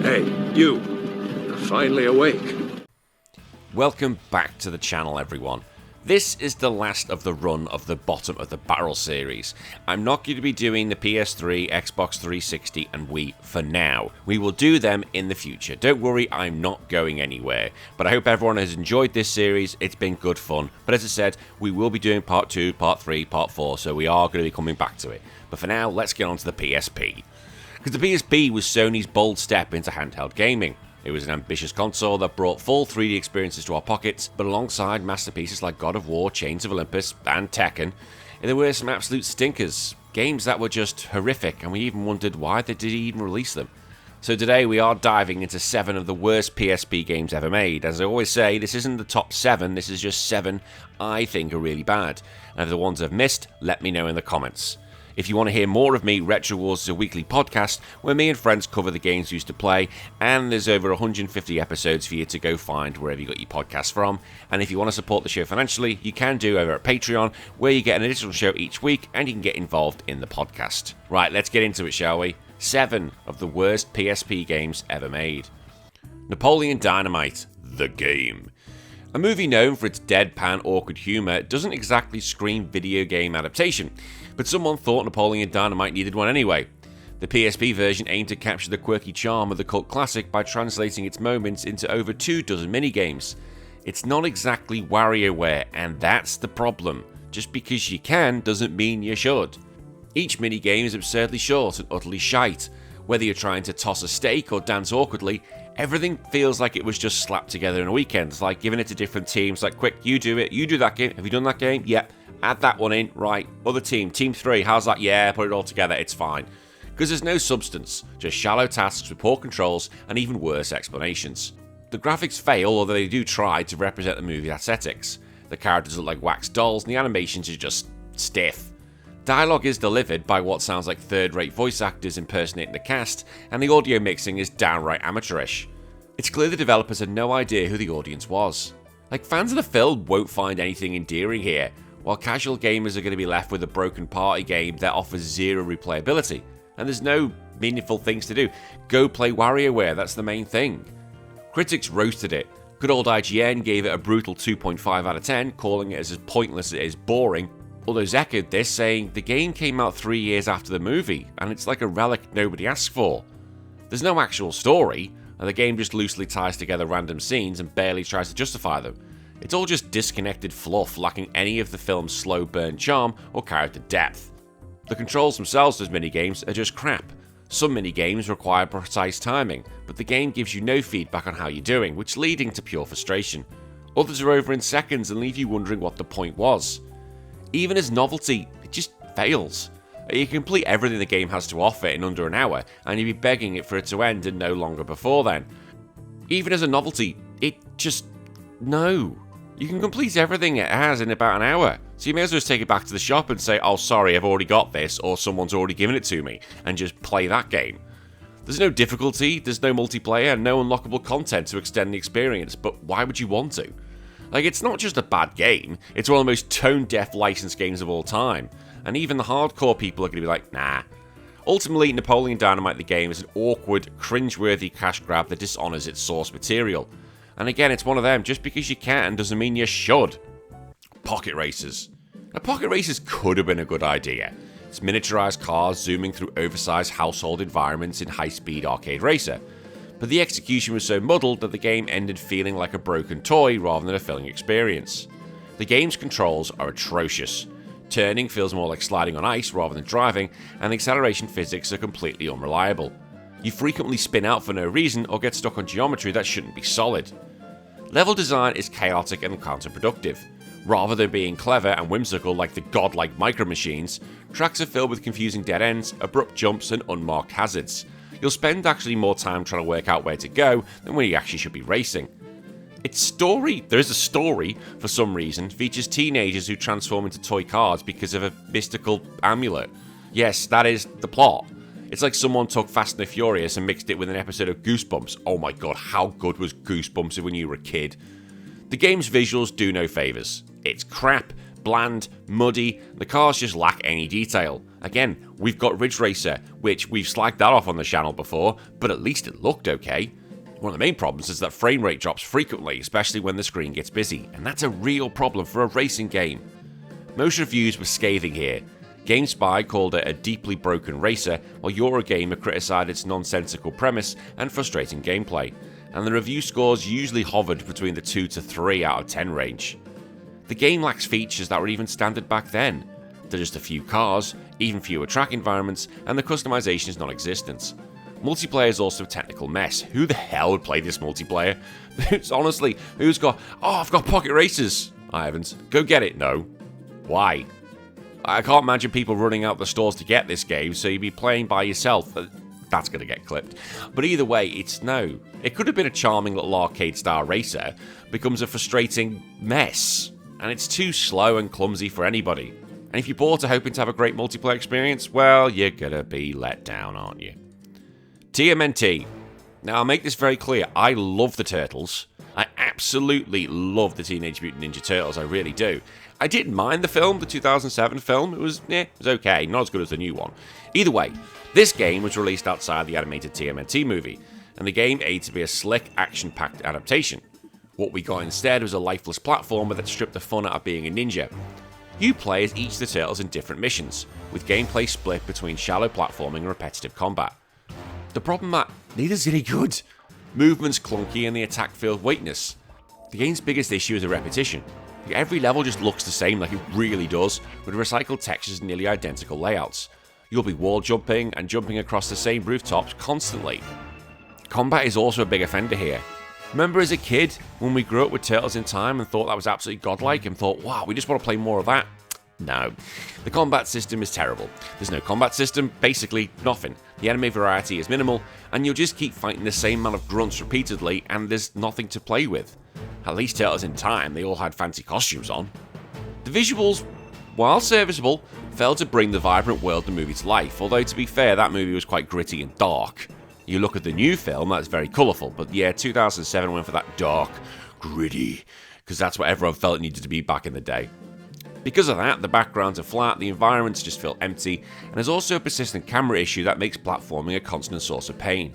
Hey, you. You're finally awake. Welcome back to the channel, everyone. This is the last of the run of the bottom of the barrel series. I'm not going to be doing the PS3, Xbox 360 and Wii for now. We will do them in the future. Don't worry, I'm not going anywhere. But I hope everyone has enjoyed this series. It's been good fun. But as I said, we will be doing part 2, part 3, part 4, so we are going to be coming back to it. But for now, let's get on to the PSP. Because the PSP was Sony's bold step into handheld gaming. It was an ambitious console that brought full 3D experiences to our pockets, but alongside masterpieces like God of War, Chains of Olympus, and Tekken, there were some absolute stinkers. Games that were just horrific, and we even wondered why they did even release them. So today we are diving into 7 of the worst PSP games ever made. As I always say, this isn't the top 7, this is just 7 I think are really bad. And if the ones I've missed, let me know in the comments. If you want to hear more of me, Retro Wars is a weekly podcast where me and friends cover the games we used to play, and there's over 150 episodes for you to go find wherever you got your podcasts from. And if you want to support the show financially, you can do over at Patreon, where you get an additional show each week and you can get involved in the podcast. Right, let's get into it, shall we? 7 of the worst PSP games ever made. Napoleon Dynamite, the game. A movie known for its deadpan, awkward humour doesn't exactly scream video game adaptation, but someone thought Napoleon Dynamite needed one anyway. The PSP version aimed to capture the quirky charm of the cult classic by translating its moments into over 24 minigames. It's not exactly WarioWare, and that's the problem. Just because you can doesn't mean you should. Each minigame is absurdly short and utterly shite. Whether you're trying to toss a steak or dance awkwardly, everything feels like it was just slapped together in a weekend. It's like giving it to different teams, like, quick, you do it, you do that game, have you done that game? Yep, add that one in, right, other team, team 3, how's that? Yeah, put it all together, it's fine. Because there's no substance, just shallow tasks with poor controls and even worse explanations. The graphics fail, although they do try to represent the movie aesthetics. The characters look like wax dolls and the animations are just stiff. Dialogue is delivered by what sounds like third-rate voice actors impersonating the cast, and the audio mixing is downright amateurish. It's clear the developers had no idea who the audience was. Like, fans of the film won't find anything endearing here, while casual gamers are going to be left with a broken party game that offers zero replayability, and there's no meaningful things to do. Go play WarioWare, that's the main thing. Critics roasted it. Good old IGN gave it a brutal 2.5 out of 10, calling it as pointless as it is boring. Others echoed this, saying the game came out 3 years after the movie, and it's like a relic nobody asked for. There's no actual story, and the game just loosely ties together random scenes and barely tries to justify them. It's all just disconnected fluff, lacking any of the film's slow burn charm or character depth. The controls themselves as minigames are just crap. Some minigames require precise timing, but the game gives you no feedback on how you're doing, which leading to pure frustration. Others are over in seconds and leave you wondering what the point was. Even as novelty, it just fails. You complete everything the game has to offer in under an hour, and you'd be begging it for it to end and no longer before then. Even as a novelty, no. You can complete everything it has in about an hour, so you may as well just take it back to the shop and say, oh sorry, I've already got this, or someone's already given it to me, and just play that game. There's no difficulty, there's no multiplayer, and no unlockable content to extend the experience, but why would you want to? Like, it's not just a bad game, it's one of the most tone-deaf licensed games of all time, and even the hardcore people are going to be like, nah. Ultimately, Napoleon Dynamite the game is an awkward, cringe-worthy cash grab that dishonours its source material. And again, it's one of them, just because you can doesn't mean you should. Pocket Racers. Now, Pocket Racers could have been a good idea. It's miniaturized cars zooming through oversized household environments in high-speed arcade racer. But the execution was so muddled that the game ended feeling like a broken toy rather than a filling experience. The game's controls are atrocious. Turning feels more like sliding on ice rather than driving, and the acceleration physics are completely unreliable. You frequently spin out for no reason or get stuck on geometry that shouldn't be solid. Level design is chaotic and counterproductive. Rather than being clever and whimsical like the godlike Micro Machines, tracks are filled with confusing dead ends, abrupt jumps, and unmarked hazards. You'll spend actually more time trying to work out where to go than when you actually should be racing. Its story, there is a story, for some reason, features teenagers who transform into toy cars because of a mystical amulet. Yes, that is the plot. It's like someone took Fast and the Furious and mixed it with an episode of Goosebumps. Oh my god, how good was Goosebumps when you were a kid? The game's visuals do no favours. It's crap, bland, muddy, the cars just lack any detail. Again, we've got Ridge Racer, which we've slagged that off on the channel before, but at least it looked okay. One of the main problems is that frame rate drops frequently, especially when the screen gets busy, and that's a real problem for a racing game. Most reviews were scathing here. GameSpy called it a deeply broken racer, while Eurogamer criticised its nonsensical premise and frustrating gameplay, and the review scores usually hovered between the 2 to 3 out of 10 range. The game lacks features that were even standard back then. There are just a few cars, even fewer track environments, and the customization is non-existent. Multiplayer is also a technical mess. Who the hell would play this multiplayer? Honestly, who's got, I've got Pocket Racers. I haven't. Go get it. No. Why? I can't imagine people running out the stores to get this game, so you'd be playing by yourself. That's going to get clipped. But either way, it's no. It could have been a charming little arcade-style racer, becomes a frustrating mess. And it's too slow and clumsy for anybody. And if you bought it hoping to have a great multiplayer experience, well, you're going to be let down, aren't you? TMNT. Now, I'll make this very clear. I love the Turtles. I absolutely love the Teenage Mutant Ninja Turtles. I really do. I didn't mind the film, the 2007 film. It was okay. Not as good as the new one. Either way, this game was released outside the animated TMNT movie, and the game aimed to be a slick, action-packed adaptation. What we got instead was a lifeless platformer that stripped the fun out of being a ninja. You play as each of the Turtles in different missions, with gameplay split between shallow platforming and repetitive combat. The problem that neither's any good. Movement's clunky and the attack feels weightless. The game's biggest issue is the repetition. Every level just looks the same, like it really does, with recycled textures and nearly identical layouts. You'll be wall jumping and jumping across the same rooftops constantly. Combat is also a big offender here. Remember as a kid, when we grew up with Turtles in Time and thought that was absolutely godlike and thought, wow, we just want to play more of that? No. The combat system is terrible. There's no combat system, basically nothing. The enemy variety is minimal, and you'll just keep fighting the same amount of grunts repeatedly, and there's nothing to play with. At least Turtles in Time, they all had fancy costumes on. The visuals, while serviceable, failed to bring the vibrant world of the movie to life, although to be fair, that movie was quite gritty and dark. You look at the new film, that's very colourful, but yeah, 2007 went for that dark, gritty, because that's what everyone felt it needed to be back in the day. Because of that, the backgrounds are flat, the environments just feel empty, and there's also a persistent camera issue that makes platforming a constant source of pain.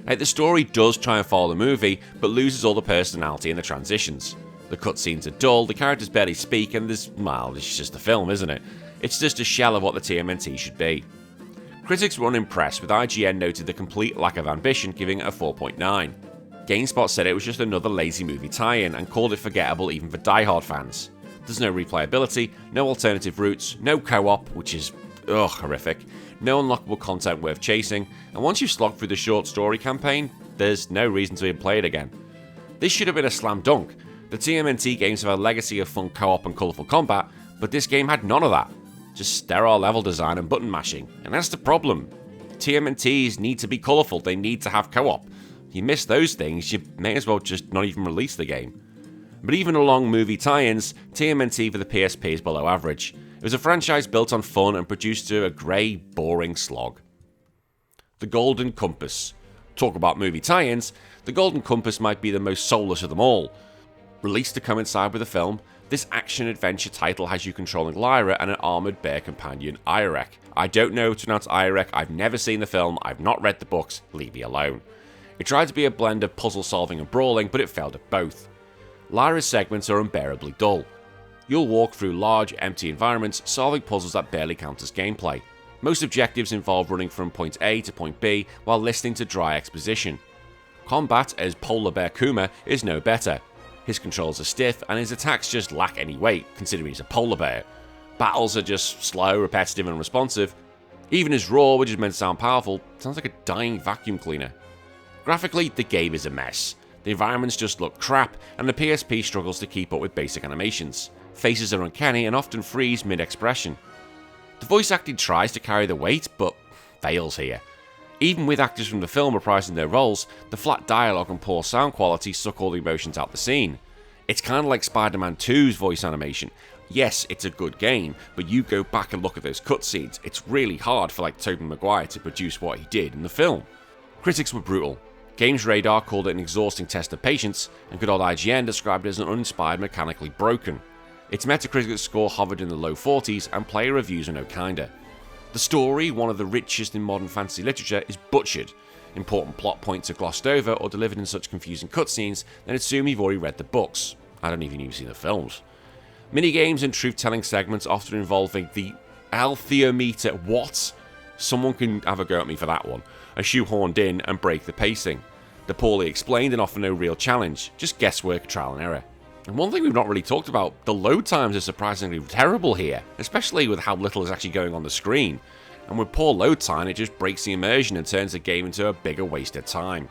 Like, the story does try and follow the movie, but loses all the personality in the transitions. The cutscenes are dull, the characters barely speak, and it's just a film, isn't it? It's just a shell of what the TMNT should be. Critics were unimpressed, with IGN noted the complete lack of ambition, giving it a 4.9. GameSpot said it was just another lazy movie tie-in, and called it forgettable even for die-hard fans. There's no replayability, no alternative routes, no co-op, which is horrific, no unlockable content worth chasing, and once you've slogged through the short story campaign, there's no reason to even play it again. This should have been a slam dunk. The TMNT games have a legacy of fun co-op and colourful combat, but this game had none of that. Just sterile level design and button mashing, and that's the problem. TMNTs need to be colourful, they need to have co-op. If you miss those things, you may as well just not even release the game. But even along movie tie-ins, TMNT for the PSP is below average. It was a franchise built on fun and produced to a grey, boring slog. The Golden Compass. Talk about movie tie-ins, the Golden Compass might be the most soulless of them all. Released to coincide with the film, this action-adventure title has you controlling Lyra and an armoured bear companion, Irek. I don't know how to pronounce Irek, I've never seen the film, I've not read the books, leave me alone. It tried to be a blend of puzzle-solving and brawling, but it failed at both. Lyra's segments are unbearably dull. You'll walk through large, empty environments, solving puzzles that barely count as gameplay. Most objectives involve running from point A to point B while listening to dry exposition. Combat as Polar Bear Kuma is no better. His controls are stiff and his attacks just lack any weight, considering he's a polar bear. Battles are just slow, repetitive and responsive. Even his roar, which is meant to sound powerful, sounds like a dying vacuum cleaner. Graphically, the game is a mess. The environments just look crap, and the PSP struggles to keep up with basic animations. Faces are uncanny and often freeze mid-expression. The voice acting tries to carry the weight, but fails here. Even with actors from the film reprising their roles, the flat dialogue and poor sound quality suck all the emotions out the scene. It's kind of like Spider-Man 2's voice animation. Yes, it's a good game, but you go back and look at those cutscenes, it's really hard for Tobey Maguire to produce what he did in the film. Critics were brutal. Games Radar called it an exhausting test of patience, and good old IGN described it as an uninspired, mechanically broken. Its Metacritic score hovered in the low 40s, and player reviews were no kinder. The story, one of the richest in modern fantasy literature, is butchered. Important plot points are glossed over or delivered in such confusing cutscenes that assume you've already read the books. I don't even need to see the films. Minigames and truth-telling segments often involving the althiometer. What? Someone can have a go at me for that one. Are shoehorned in and break the pacing. They're poorly explained and offer no real challenge, just guesswork, trial and error. And one thing we've not really talked about, the load times are surprisingly terrible here, especially with how little is actually going on the screen. And with poor load time, it just breaks the immersion and turns the game into a bigger waste of time.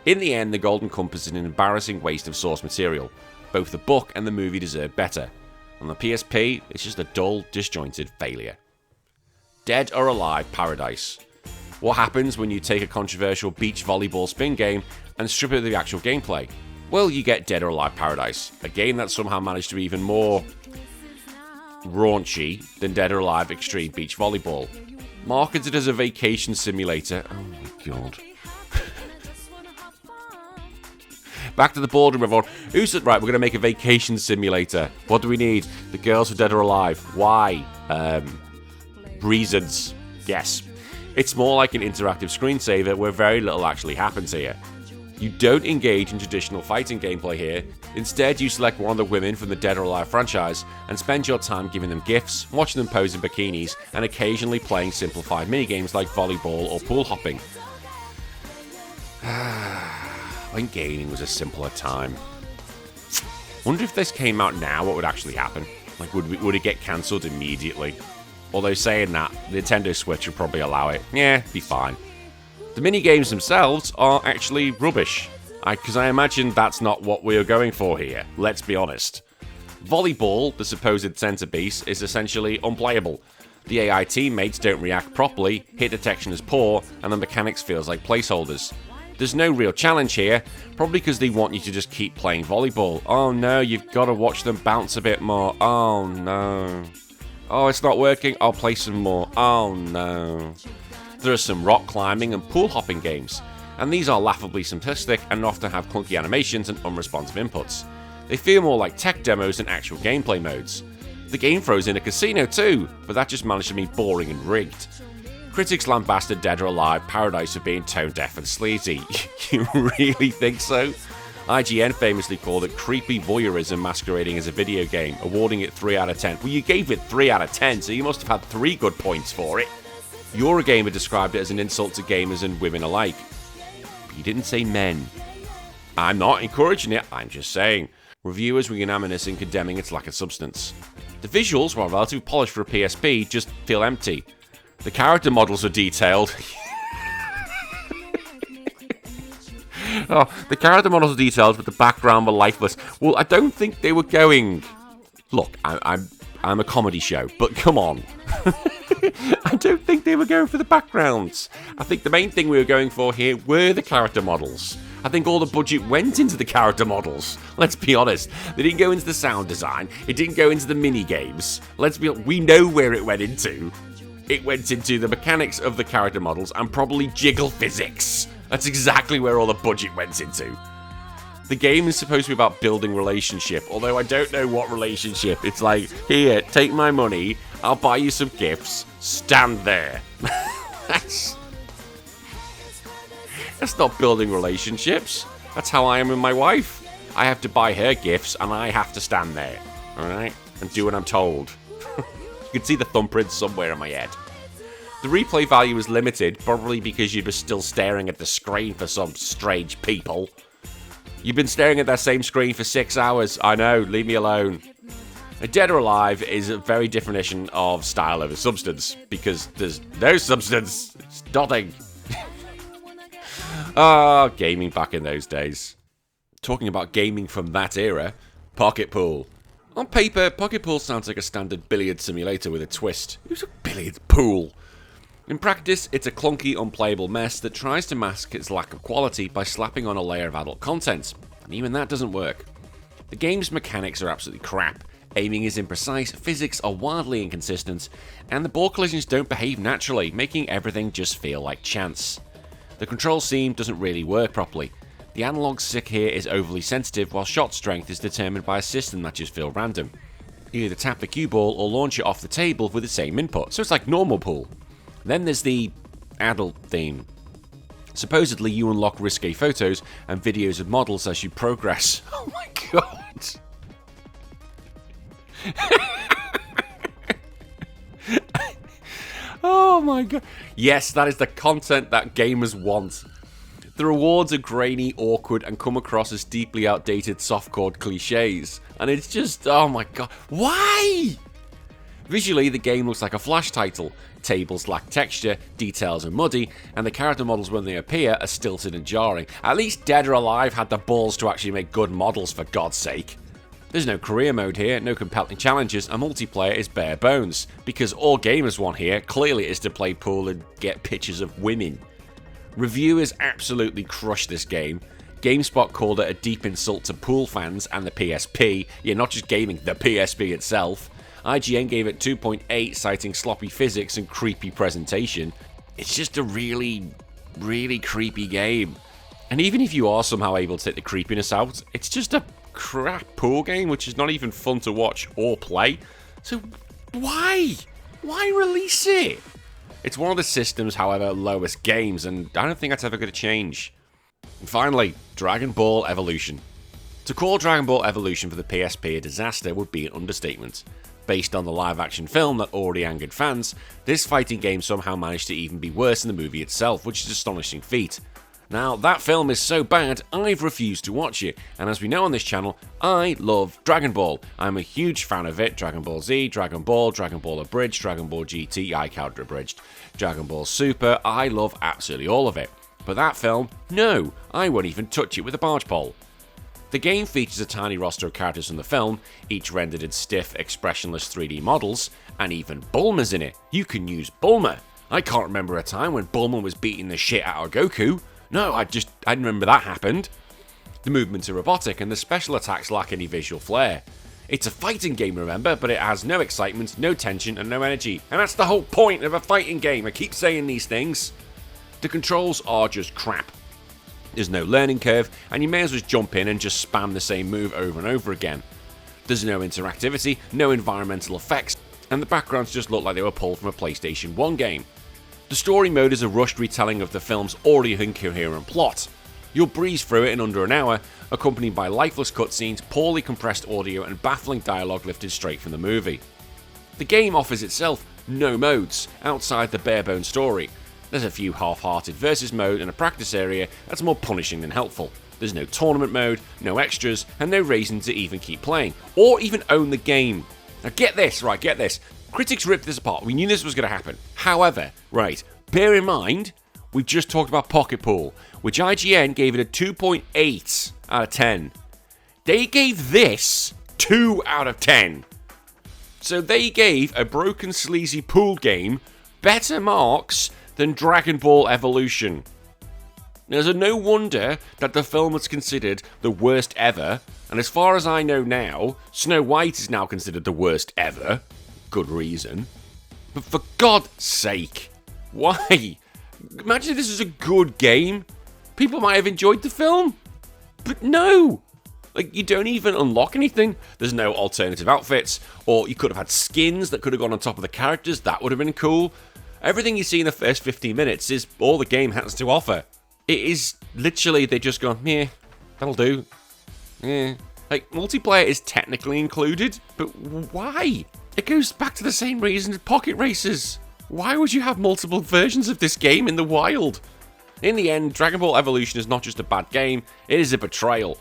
In the end, The Golden Compass is an embarrassing waste of source material. Both the book and the movie deserve better. On the PSP, it's just a dull, disjointed failure. Dead or Alive Paradise. What happens when you take a controversial beach volleyball spin game and strip it of the actual gameplay? Well, you get Dead or Alive Paradise, a game that somehow managed to be even more raunchy than Dead or Alive Extreme Beach Volleyball. Marketed as a vacation simulator. Oh my god. Back to the boardroom, everyone. Who said, right, we're going to make a vacation simulator. What do we need? The girls who are dead or alive. Why? Reasons. Yes. It's more like an interactive screensaver where very little actually happens here. You don't engage in traditional fighting gameplay here. Instead, you select one of the women from the Dead or Alive franchise and spend your time giving them gifts, watching them pose in bikinis, and occasionally playing simplified minigames like volleyball or pool hopping. When gaming was a simpler time. Wonder if this came out now, what would actually happen? Like, would it get cancelled immediately? Although saying that, the Nintendo Switch would probably allow it. Yeah, be fine. The minigames themselves are actually rubbish, because I imagine that's not what we are going for here, let's be honest. Volleyball, the supposed centerpiece, is essentially unplayable. The AI teammates don't react properly, hit detection is poor, and the mechanics feels like placeholders. There's no real challenge here, probably because they want you to just keep playing volleyball. Oh no, you've got to watch them bounce a bit more. Oh no. Oh, it's not working, I'll play some more. Oh no. There are some rock climbing and pool hopping games, and these are laughably simplistic and often have clunky animations and unresponsive inputs. They feel more like tech demos than actual gameplay modes. The game throws in a casino too, but that just managed to be boring and rigged. Critics lambasted Dead or Alive Paradise for being tone deaf and sleazy. You really think so? IGN famously called it creepy voyeurism masquerading as a video game, awarding it 3 out of 10. Well, you gave it 3 out of 10, so you must have had 3 good points for it. Eurogamer described it as an insult to gamers and women alike. But you didn't say men. I'm not encouraging it, I'm just saying. Reviewers were unanimous in condemning its lack of substance. The visuals, while relatively polished for a PSP, just feel empty. The character models are detailed. The character models are detailed, but the background were lifeless. Well, I don't think they were going... Look, I'm a comedy show, but come on. I don't think they were going for the backgrounds. I think the main thing we were going for here were the character models. I think all the budget went into the character models. Let's be honest. They didn't go into the sound design. It didn't go into the mini games. We know where it went into. It went into the mechanics of the character models and probably jiggle physics. That's exactly where all the budget went into. The game is supposed to be about building relationship, although I don't know what relationship. It's like, here, take my money, I'll buy you some gifts, stand there. That's not building relationships. That's how I am with my wife. I have to buy her gifts and I have to stand there, alright? And do what I'm told. You can see the thumbprint somewhere in my head. The replay value is limited, probably because you were still staring at the screen for some strange people. You've been staring at that same screen for 6 hours. I know, leave me alone. Dead or Alive is a very definition of style over substance, because there's no substance. It's nothing. Gaming back in those days. Talking about gaming from that era, Pocket Pool. On paper, Pocket Pool sounds like a standard billiard simulator with a twist. Who's a billiard pool? In practice, it's a clunky, unplayable mess that tries to mask its lack of quality by slapping on a layer of adult content, and even that doesn't work. The game's mechanics are absolutely crap, aiming is imprecise, physics are wildly inconsistent, and the ball collisions don't behave naturally, making everything just feel like chance. The control scheme doesn't really work properly. The analog stick here is overly sensitive, while shot strength is determined by a system that just feels random. either tap the cue ball or launch it off the table with the same input, so it's like normal pool. Then there's the adult theme. Supposedly you unlock risque photos and videos of models as you progress. Oh my god. Oh my god. Yes, that is the content that gamers want. The rewards are grainy, awkward, and come across as deeply outdated softcore cliches. And it's just, oh my god. Why? Visually, the game looks like a Flash title. Tables lack texture, details are muddy, and the character models when they appear are stilted and jarring. At least Dead or Alive had the balls to actually make good models, for God's sake. There's no career mode here, no compelling challenges, and multiplayer is bare bones, because all gamers want here clearly is to play pool and get pictures of women. Reviewers absolutely crushed this game. GameSpot called it a deep insult to pool fans and the PSP, yeah, not just gaming, the PSP itself. IGN gave it 2.8, citing sloppy physics and creepy presentation. It's just a really, really creepy game. And even if you are somehow able to take the creepiness out, it's just a crap pool game which is not even fun to watch or play. So why? Why release it? It's one of the system's, however, lowest games, and I don't think that's ever going to change. And finally, Dragon Ball Evolution. To call Dragon Ball Evolution for the PSP a disaster would be an understatement. Based on the live-action film that already angered fans, this fighting game somehow managed to even be worse than the movie itself, which is an astonishing feat. Now, that film is so bad, I've refused to watch it, and as we know on this channel, I love Dragon Ball. I'm a huge fan of it. Dragon Ball Z, Dragon Ball Abridged, Dragon Ball GT, I counter abridged, Dragon Ball Super, I love absolutely all of it. But that film, no, I won't even touch it with a barge pole. The game features a tiny roster of characters from the film, each rendered in stiff, expressionless 3D models, and even Bulma's in it. You can use Bulma. I can't remember a time when Bulma was beating the shit out of Goku. No, I didn't remember that happened. The movements are robotic and the special attacks lack any visual flair. It's a fighting game, remember, but it has no excitement, no tension, and no energy. And that's the whole point of a fighting game. I keep saying these things. The controls are just crap. There's no learning curve, and you may as well jump in and just spam the same move over and over again. There's no interactivity, no environmental effects, and the backgrounds just look like they were pulled from a PlayStation 1 game. The story mode is a rushed retelling of the film's already incoherent plot. You'll breeze through it in under an hour, accompanied by lifeless cutscenes, poorly compressed audio, and baffling dialogue lifted straight from the movie. The game offers itself no modes, outside the bare-bones story. There's a few half-hearted versus mode and a practice area that's more punishing than helpful. There's no tournament mode, no extras, and no reason to even keep playing, or even own the game. Now get this, right, get this. Critics ripped this apart, we knew this was going to happen. However, right, bear in mind, we've just talked about Pocket Pool, which IGN gave it a 2.8 out of 10. They gave this 2 out of 10. So they gave a broken sleazy pool game better marks than Dragon Ball Evolution. Now, it's no wonder that the film was considered the worst ever, and as far as I know now, Snow White is now considered the worst ever. Good reason. But for God's sake, why? Imagine if this was a good game. People might have enjoyed the film. But no! Like, you don't even unlock anything. There's no alternative outfits, or you could have had skins that could have gone on top of the characters. That would have been cool. Everything you see in the first 15 minutes is all the game has to offer. It is literally, they just go, yeah, that'll do. Yeah. Like, multiplayer is technically included, but why? It goes back to the same reason as Pocket Racers. Why would you have multiple versions of this game in the wild? In the end, Dragon Ball Evolution is not just a bad game, it is a betrayal.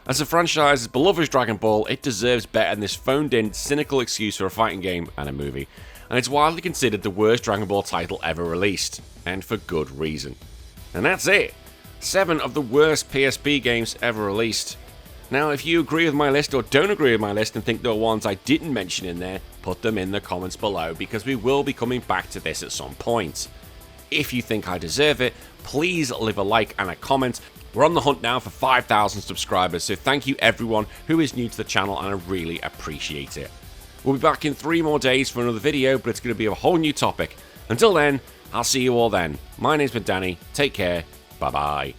As a franchise as beloved as Dragon Ball, it deserves better than this phoned-in, cynical excuse for a fighting game and a movie. And it's widely considered the worst Dragon Ball title ever released, and for good reason. And that's it! 7 of the worst PSP games ever released. Now, if you agree with my list or don't agree with my list and think there are ones I didn't mention in there, put them in the comments below, because we will be coming back to this at some point. If you think I deserve it, please leave a like and a comment. We're on the hunt now for 5,000 subscribers, so thank you everyone who is new to the channel, and I really appreciate it. We'll be back in 3 more days for another video, but it's going to be a whole new topic. Until then, I'll see you all then. My name's been Danny. Take care. Bye-bye.